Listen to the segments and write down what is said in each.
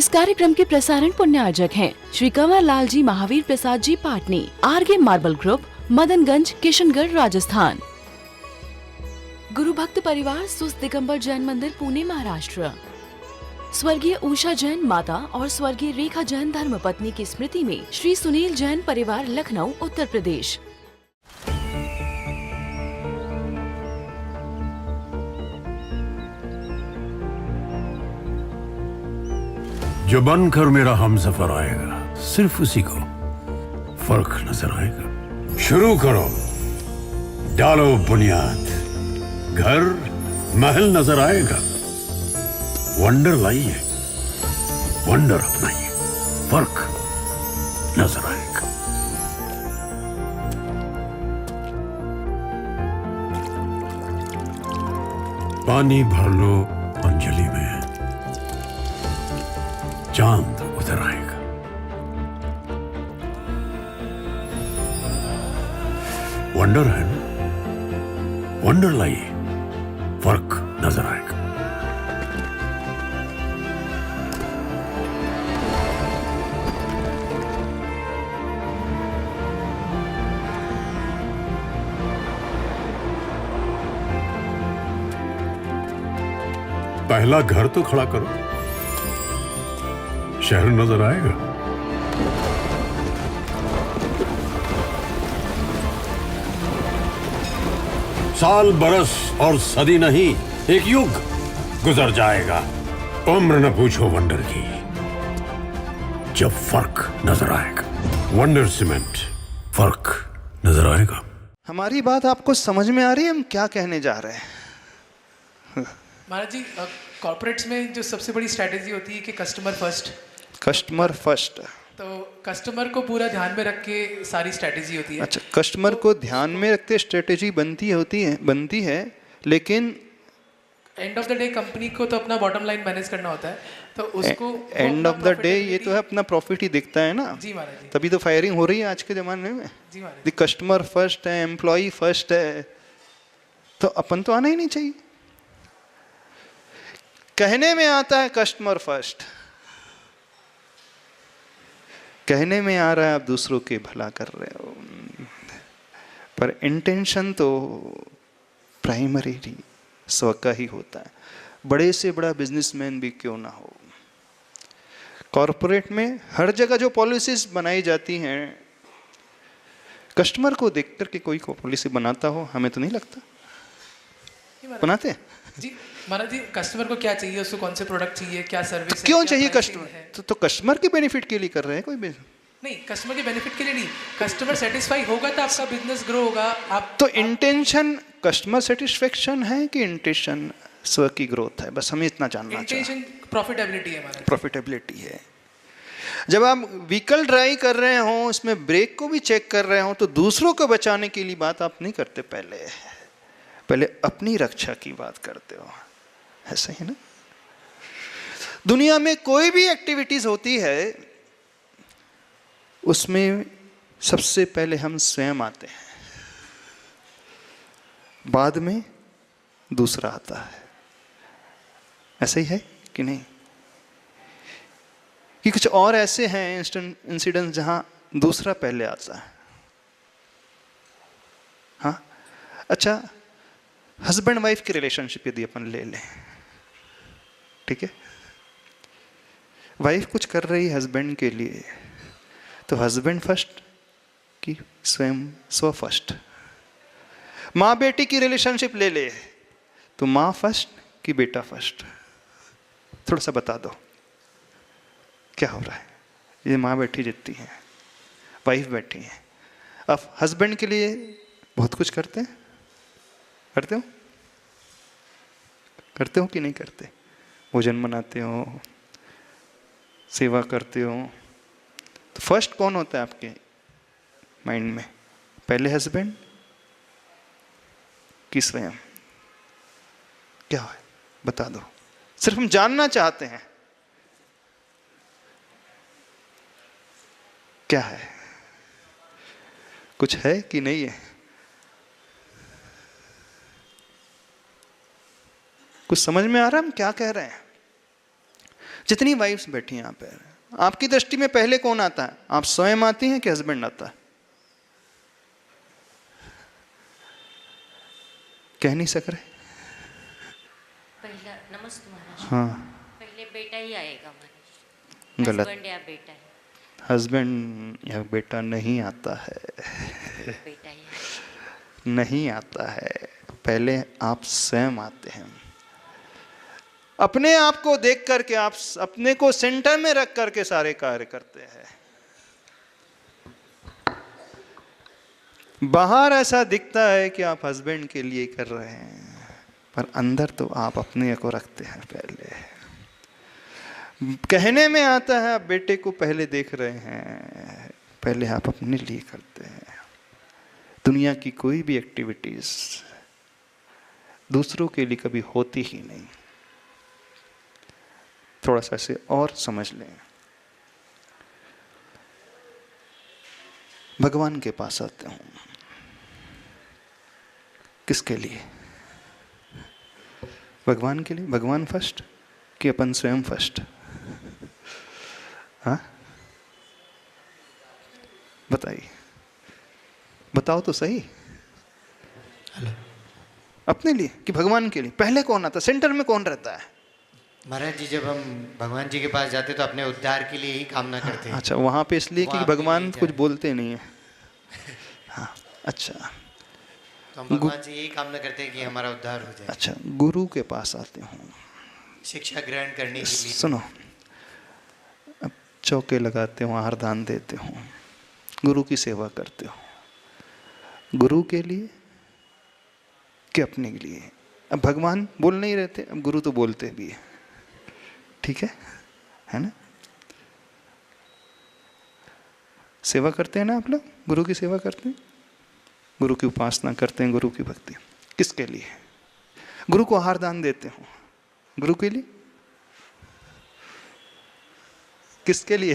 इस कार्यक्रम के प्रसारण पुण्यार्जक हैं Shri Kanwar Lal ji Mahavir Prasad ji Patni, RK Marble group, Madanganj, Kishangarh, Rajasthan. गुरु भक्त परिवार सुस्त दिगंबर जैन मंदिर, पुणे, महाराष्ट्र। स्वर्गीय उषा जैन माता और स्वर्गीय रेखा जैन धर्मपत्नी की स्मृति में श्री सुनील जैन परिवार, लखनऊ, उत्तर प्रदेश। जो बनकर मेरा हमसफर आएगा, सिर्फ उसी को फर्क नजर आएगा। शुरू करो, डालो बुनियाद, घर महल नजर आएगा। वंडर लाइए, वंडर अपनाइए, फर्क नजर आएगा। पानी भर लो अंजलि में, चांद उतर आएगा। वंडर है ना, वंडर लाइए, फर्क नजर आएगा। पहला घर तो खड़ा करो, शहर नजर आएगा। साल, बरस और सदी नहीं, एक युग गुजर जाएगा। उम्र न पूछो वंडर की, जब फर्क नजर आएगा। वंडर सीमेंट, फर्क नजर आएगा। हमारी बात आपको समझ में आ रही है हम क्या कहने जा रहे हैं? महाराज जी, कॉर्पोरेट्स में जो सबसे बड़ी स्ट्रैटेजी होती है कि कस्टमर फर्स्ट। कस्टमर फर्स्ट, तो कस्टमर को पूरा ध्यान में रख के सारी स्ट्रैटेजी होती है। अच्छा, कस्टमर को ध्यान में रखते स्ट्रेटेजी बनती है, लेकिन end of the day company को तो अपना बॉटम लाइन मैनेज करना होता है, तो उसको एंड ऑफ द डे ये तो है अपना प्रॉफिट ही दिखता है ना। जी महाराज जी। तभी तो फायरिंग हो रही है आज के जमाने में। जी महाराज दी कस्टमर फर्स्ट है, एम्प्लॉय फर्स्ट है, तो अपन तो आना ही नहीं चाहिए। कहने में आता है कस्टमर फर्स्ट, कहने में आ रहा है आप दूसरों के भला कर रहे हो, पर इंटेंशन तो प्राइमरी स्व का ही होता है। बड़े से बड़ा बिजनेसमैन भी क्यों ना हो, कॉरपोरेट में हर जगह जो पॉलिसीज बनाई जाती हैं, कस्टमर को देख करके कोई पॉलिसी बनाता हो, हमें तो नहीं लगता बनाते हैं। जी महाराज जी, कस्टमर को क्या चाहिए, उसको कौन से प्रोडक्ट चाहिए, क्या सर्विस क्यों चाहिए कस्टमर? तो कस्टमर के बेनिफिट के लिए कर रहे हैं कोई भी नहीं, कस्टमर के बेनिफिट के लिए नहीं। कस्टमर सेटिस्फाई होगा तो आपका बिजनेस ग्रो होगा। आप तो इंटेंशन कस्टमर सेटिस्फेक्शन है कि इंटेंशन स्व की ग्रोथ है? बस हमें इतना जानना चाहिए। इंटेंशन प्रॉफिटेबिलिटी है महाराज। प्रॉफिटेबिलिटी है। जब आप व्हीकल ड्राइव कर रहे हो, उसमें ब्रेक को भी चेक कर रहे हो, तो दूसरों को बचाने के लिए बात आप नहीं करते, पहले अपनी रक्षा की बात करते हो। ऐसा ही ना, दुनिया में कोई भी एक्टिविटीज होती है, उसमें सबसे पहले हम स्वयं आते हैं, बाद में दूसरा आता है। ऐसा ही है कि नहीं? कि कुछ और ऐसे हैं इंसिडेंट्स जहां दूसरा पहले आता है। हाँ, अच्छा, हस्बैंड वाइफ की रिलेशनशिप यदि अपन ले लें, ठीक है, वाइफ कुछ कर रही है हस्बैंड के लिए, तो हस्बैंड फर्स्ट कि स्वयं स्व फर्स्ट? माँ बेटी की रिलेशनशिप ले ले, तो माँ फर्स्ट कि बेटा फर्स्ट? थोड़ा सा बता दो क्या हो रहा है। ये माँ बैठी जितती है, वाइफ बैठी है, अब हस्बैंड के लिए बहुत कुछ करते हैं। करते हो कि नहीं करते? भोजन बनाते हो, सेवा करते हो, तो फर्स्ट कौन होता है आपके माइंड में? पहले हस्बैंड कि स्वयं? क्या है बता दो, सिर्फ हम जानना चाहते हैं क्या है। कुछ है कि नहीं है? कुछ समझ में आ रहा है हम क्या कह रहे हैं? जितनी वाइफ्स बैठी हैं यहाँ पे, आपकी दृष्टि में पहले कौन आता है? आप स्वयं आती हैं कि हस्बैंड आता है? कह नहीं सक रहे। पहला नमस्ते महाराज। हाँ, पहले बेटा ही आएगा महाराज। गलत। हस्बैंड या बेटा है? हस्बैंड या बेटा नहीं आता है, बेटा ही आएगा। नहीं आता है। पहले आप स्वयं आते हैं। अपने आप को देख करके आप अपने को सेंटर में रख करके सारे कार्य करते हैं। बाहर ऐसा दिखता है कि आप हस्बैंड के लिए कर रहे हैं, पर अंदर तो आप अपने को रखते हैं पहले। कहने में आता है आप बेटे को पहले देख रहे हैं, पहले आप अपने लिए करते हैं। दुनिया की कोई भी एक्टिविटीज दूसरों के लिए कभी होती ही नहीं। थोड़ा सा इसे और समझ लें। भगवान के पास आते हूं, किसके लिए? भगवान के लिए। भगवान फर्स्ट कि अपन स्वयं फर्स्ट? हाँ, बताइए, बताओ तो सही। अपने लिए कि भगवान के लिए? पहले कौन आता? सेंटर में कौन रहता है? महाराज जी, जब हम भगवान जी के पास जाते तो अपने उद्धार के लिए ही कामना करते हैं। अच्छा, वहां पे इसलिए कि वहाँ पे भगवान नहीं कुछ क्या? बोलते नहीं है। हाँ, अच्छा। तो हम भगवान से यही कामना करते हैं कि हमारा उद्धार हो जाए। अच्छा, गुरु के पास आते हूँ, शिक्षा ग्रहण करने के लिए। सुनो, अब चौके लगाते हो, आहार दान देते हो, गुरु की सेवा करते हो, गुरु के लिए कि अपने के लिए? अब भगवान बोल नहीं रहते, अब गुरु तो बोलते भी है, ठीक है ना? सेवा करते हैं ना आप लोग, गुरु की सेवा करते हैं, गुरु की उपासना करते हैं, गुरु की भक्ति। किसके लिए? गुरु को आहार दान देते हो, गुरु के लिए? किसके लिए?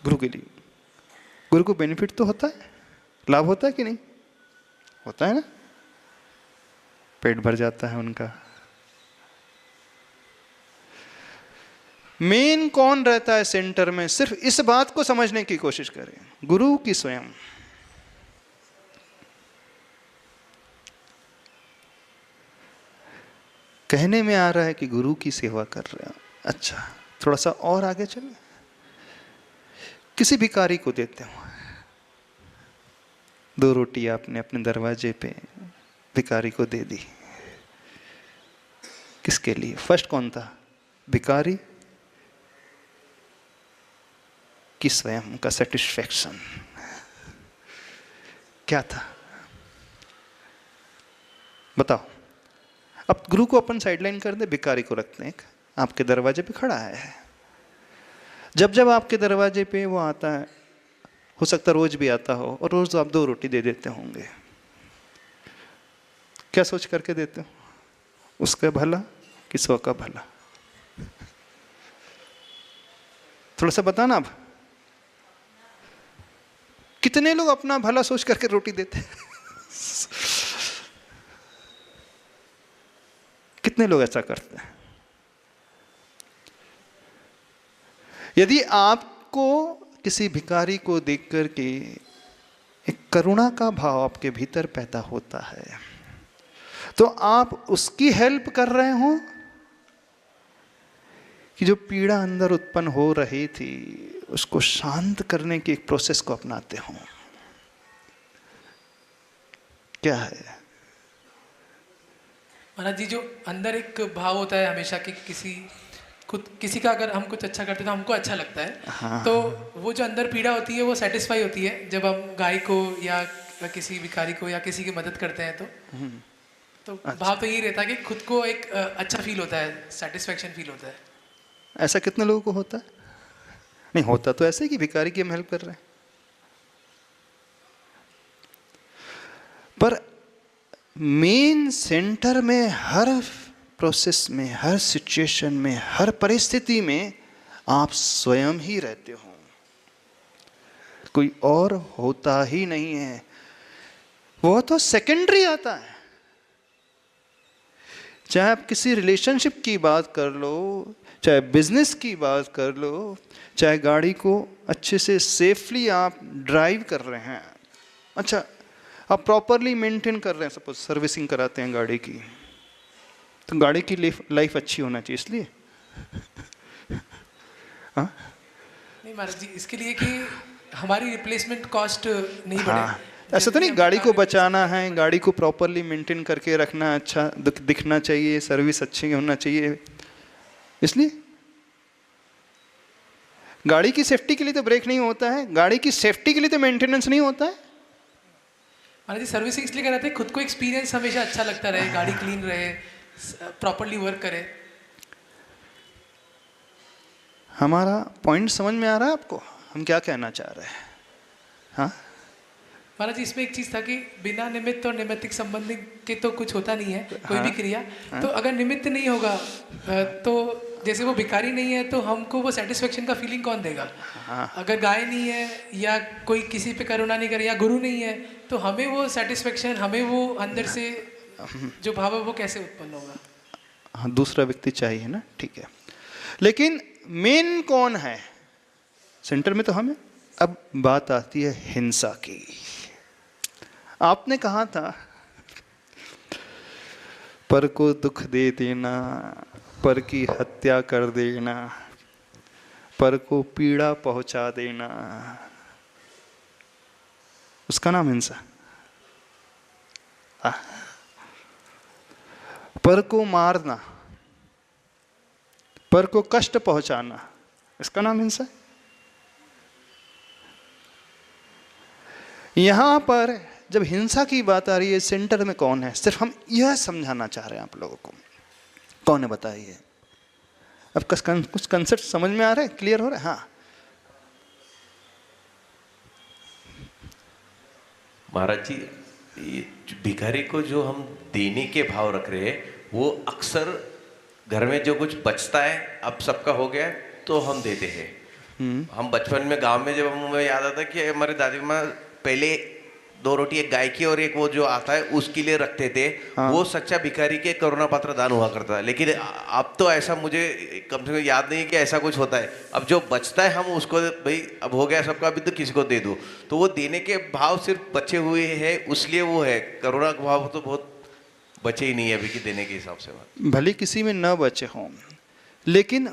गुरु के लिए। गुरु को बेनिफिट तो होता है, लाभ होता है कि नहीं? होता है ना, पेट भर जाता है उनका। मेन कौन रहता है सेंटर में? सिर्फ इस बात को समझने की कोशिश करें, गुरु की स्वयं। कहने में आ रहा है कि गुरु की सेवा कर रहे हो। अच्छा, थोड़ा सा और आगे चले। किसी भिखारी को देते हो, 2 रोटी आपने अपने दरवाजे पे भिखारी को दे दी, किसके लिए? फर्स्ट कौन था? भिखारी कि स्वयं का सेटिस्फैक्शन? क्या था? बताओ। अब गुरु को अपन साइडलाइन कर दे, भिखारी को रखते हैं, आपके दरवाजे पे खड़ा है। जब जब आपके दरवाजे पे वो आता है, हो सकता रोज भी आता हो, और रोज आप 2 रोटी दे देते होंगे, क्या सोच करके देते हो? उसका भला कि स्व का भला? थोड़ा सा बताना। अब कितने लोग अपना भला सोच करके रोटी देते हैं? कितने लोग ऐसा करते हैं? यदि आपको किसी भिखारी को देख करके एक करुणा का भाव आपके भीतर पैदा होता है, तो आप उसकी हेल्प कर रहे हो कि जो पीड़ा अंदर उत्पन्न हो रही थी उसको शांत करने की एक प्रोसेस को अपनाते हो? क्या है? महाराज जी, जो अंदर एक भाव होता है हमेशा कि किसी का अगर हम कुछ अच्छा करते हैं तो हमको अच्छा लगता है। हाँ। तो वो जो अंदर पीड़ा होती है वो सेटिस्फाई होती है जब हम गाय को या किसी भिखारी को या किसी की मदद करते हैं तो अच्छा। भाव तो यही रहता है कि खुद को एक अच्छा फील होता है, सेटिस्फैक्शन फील होता है। ऐसा कितने लोगों को होता है? नहीं होता तो ऐसे कि भिखारी की हम हेल्प कर रहे हैं, पर मेन सेंटर में, हर प्रोसेस में, हर सिचुएशन में, हर परिस्थिति में आप स्वयं ही रहते हो, कोई और होता ही नहीं है। वो तो सेकेंडरी आता है। चाहे आप किसी रिलेशनशिप की बात कर लो, चाहे बिजनेस की बात कर लो, चाहे गाड़ी को अच्छे से सेफली आप ड्राइव कर रहे हैं, अच्छा आप प्रॉपरली मेंटेन कर रहे हैं, सपोज सर्विसिंग कराते हैं गाड़ी की, तो गाड़ी की लाइफ अच्छी होना चाहिए इसलिए। हाँ नहीं महाराज जी, इसके लिए कि हमारी रिप्लेसमेंट कॉस्ट नहीं बढ़े। हाँ, ऐसा तो नहीं, गाड़ी को बचाना है, गाड़ी को प्रॉपरली मेंटेन करके रखना, अच्छा दिखना चाहिए, सर्विस अच्छी होना चाहिए, इसलिए। गाड़ी की सेफ्टी के लिए तो ब्रेक नहीं होता है, गाड़ी की सेफ्टी के लिए तो मेंटेनेंस नहीं होता है। महाराज जी, सर्विसिंग इसलिए कराते हैं खुद को एक्सपीरियंस हमेशा अच्छा लगता रहे, गाड़ी क्लीन रहे, प्रॉपरली वर्क करे। हमारा पॉइंट समझ में आ रहा है आपको, हम क्या कहना चाह रहे हैं? हाँ महाराज जी, इसमें एक चीज था कि बिना निमित्त और निमित्तिक संबंधी के तो कुछ होता नहीं है, कोई भी क्रिया। तो अगर निमित्त नहीं होगा तो जैसे वो भिखारी नहीं है तो हमको वो सेटिस्फेक्शन का फीलिंग कौन देगा? अगर गाय नहीं है या कोई किसी पे करुणा नहीं करे या गुरु नहीं है तो हमें वो सेटिस्फेक्शन, हमें वो अंदर से जो भाव है वो कैसे उत्पन्न होगा? हाँ, दूसरा व्यक्ति चाहिए ना, ठीक है। लेकिन मेन कौन है? सेंटर में तो हमें। अब बात आती है हिंसा की। आपने कहा था पर को दुख दे देना, पर की हत्या कर देना, पर को पीड़ा पहुंचा देना, उसका नाम हिंसा। पर को मारना, पर को कष्ट पहुंचाना, इसका नाम हिंसा है। यहां पर जब हिंसा की बात आ रही है, सेंटर में कौन है? सिर्फ हम यह समझाना चाह रहे हैं आप लोगों को, कौन है बताइए। अब कुछ कंसेप्ट समझ में आ रहे हैं, क्लियर हो रहा है? हाँ महाराज जी, ये भिखारी को जो हम देने के भाव रख रहे हैं, वो अक्सर घर में जो कुछ बचता है, अब सबका हो गया तो हम देते हैं। हम बचपन में गांव में जब हमें याद आता कि हमारे दादी माँ पहले 2 रोटी एक गाय की और एक वो जो आता है उसके लिए रखते थे। हाँ। वो सच्चा भिखारी के करुणा पात्र दान हुआ करता है। लेकिन अब तो ऐसा मुझे कम से कम याद नहीं कि ऐसा कुछ होता है। अब जो बचता है हम उसको, भाई अब हो गया सबका, अभी तो किसी को दे दो, तो वो देने के भाव सिर्फ बचे हुए हैं, उसलिए वो है। करुणा का भाव तो बहुत बचे ही नहीं है अभी की देने के हिसाब से। भले किसी में न बचे हों, लेकिन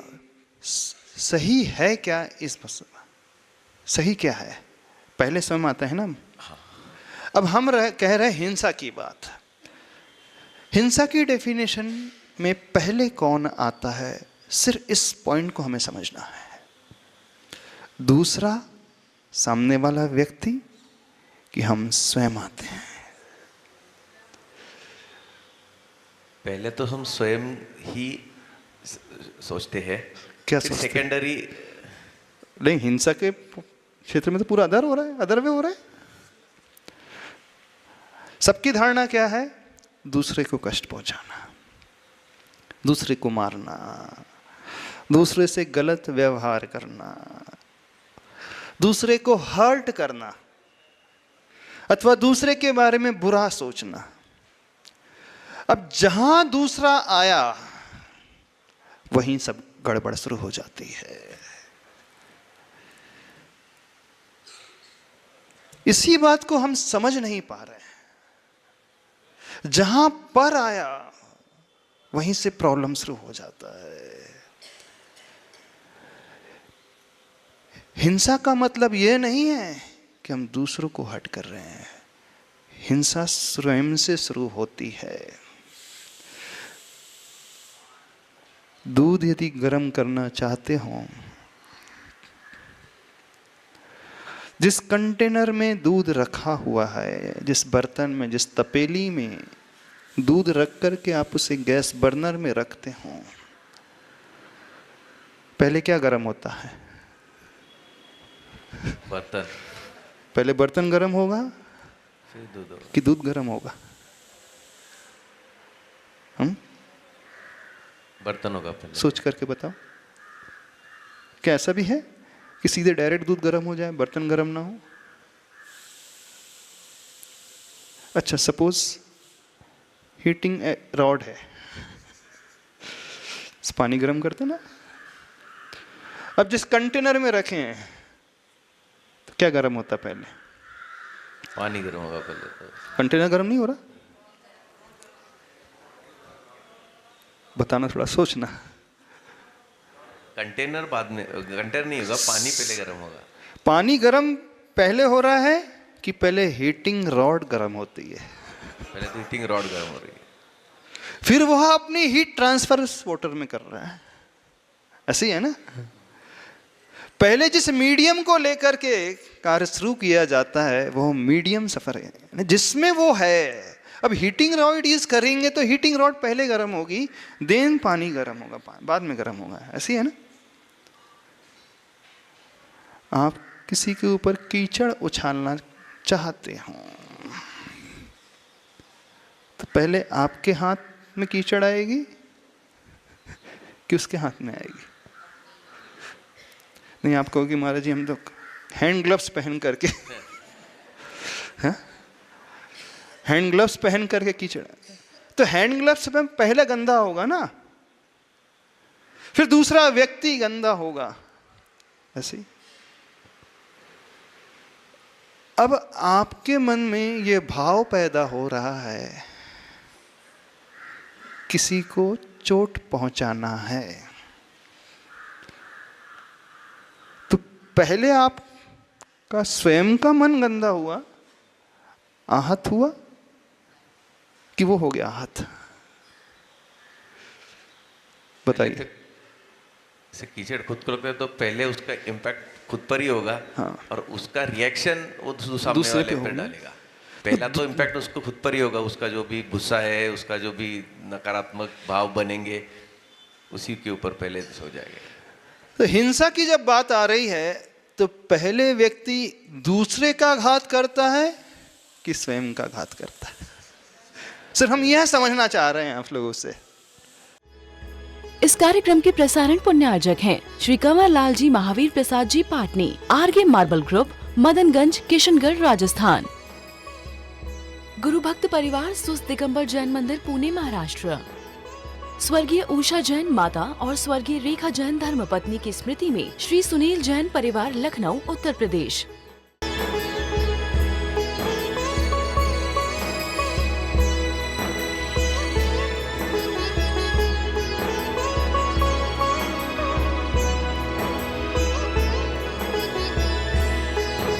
सही है क्या? इस मसला सही क्या है पहले समझ आता है ना। अब हम कह रहे हैं हिंसा की बात। हिंसा की डेफिनेशन में पहले कौन आता है, सिर्फ इस पॉइंट को हमें समझना है। दूसरा सामने वाला व्यक्ति कि हम स्वयं आते हैं। पहले तो हम स्वयं ही सोचते हैं, क्या फिर सोचते? सेकेंडरी। नहीं, हिंसा के क्षेत्र में तो पूरा अदर हो रहा है, अदर वे हो रहा है। सबकी धारणा क्या है? दूसरे को कष्ट पहुंचाना, दूसरे को मारना, दूसरे से गलत व्यवहार करना, दूसरे को हर्ट करना, अथवा दूसरे के बारे में बुरा सोचना। अब जहां दूसरा आया वहीं सब गड़बड़ शुरू हो जाती है। इसी बात को हम समझ नहीं पा रहे हैं। जहां पर आया वहीं से प्रॉब्लम शुरू हो जाता है। हिंसा का मतलब यह नहीं है कि हम दूसरों को हर्ट कर रहे हैं। हिंसा स्वयं से शुरू होती है। दूध यदि गर्म करना चाहते हो, जिस कंटेनर में दूध रखा हुआ है, जिस बर्तन में, जिस तपेली में दूध रख करके आप उसे गैस बर्नर में रखते हो, पहले क्या गर्म होता है? बर्तन। पहले बर्तन गर्म होगा फिर दूध होगा कि दूध गर्म होगा? हम बर्तन होगा पहले। सोच करके बताओ, क्या ऐसा भी है कि सीधे डायरेक्ट दूध गर्म हो जाए, बर्तन गर्म ना हो? अच्छा, सपोज हीटिंग रॉड है, पानी गर्म करते ना। अब जिस कंटेनर में रखे हैं तो क्या गर्म होता पहले? पानी गर्म होगा पहले तो। कंटेनर गर्म नहीं हो रहा? बताना, थोड़ा सोचना। कंटेनर बाद में, कंटेनर नहीं होगा, पानी पहले गर्म होगा। पानी गर्म पहले हो रहा है कि पहले हीटिंग रॉड गर्म होती है? पहले तो हीटिंग रॉड गर्म हो रही है, फिर वह अपनी हीट ट्रांसफर वाटर में कर रहा है। ऐसे ही है ना? पहले जिस मीडियम को लेकर के कार्य शुरू किया जाता है वो मीडियम सफर है जिसमें वो है। अब हीटिंग रॉड यूज करेंगे तो हीटिंग रॉड पहले गर्म होगी, देन पानी गर्म होगा, बाद में गर्म होगा। ऐसे ही है ना? आप किसी के ऊपर कीचड़ उछालना चाहते हो तो पहले आपके हाथ में कीचड़ आएगी कि उसके हाथ में आएगी? नहीं, आप कहोगे महाराज जी हम तो हैंड ग्लव्स पहन करके हैंड ग्लव्स पहन करके कीचड़, तो हैंड ग्लव्स में पहले गंदा होगा ना, फिर दूसरा व्यक्ति गंदा होगा। ऐसे अब आपके मन में ये भाव पैदा हो रहा है किसी को चोट पहुंचाना है, तो पहले आपका स्वयं का मन गंदा हुआ, आहत हुआ, कि वो हो गया आहत? बताइए। जैसे कीचड़ खुद को लगता है तो पहले उसका इम्पैक्ट खुद पर ही होगा। हाँ। और उसका रिएक्शन वो दूसरे वाले पर डालेगा। पहला तो इम्पैक्ट उसको खुद पर ही होगा, उसका जो भी गुस्सा है, उसका जो भी नकारात्मक भाव बनेंगे उसी के ऊपर पहले हो जाएगा। तो हिंसा की जब बात आ रही है तो पहले व्यक्ति दूसरे का घात करता है कि स्वयं का घात करता है? सिर्फ हम यह समझना चाह रहे हैं आप लोगों से। इस कार्यक्रम के प्रसारण पुण्यार्जक हैं श्री कंवर लाल जी महावीर प्रसाद जी पाटनी, आरगे मार्बल ग्रुप, मदनगंज, किशनगढ़, राजस्थान। गुरु भक्त परिवार सुस्त दिगंबर जैन मंदिर, पुणे, महाराष्ट्र। स्वर्गीय उषा जैन माता और स्वर्गीय रेखा जैन धर्मपत्नी की स्मृति में श्री सुनील जैन परिवार, लखनऊ, उत्तर प्रदेश।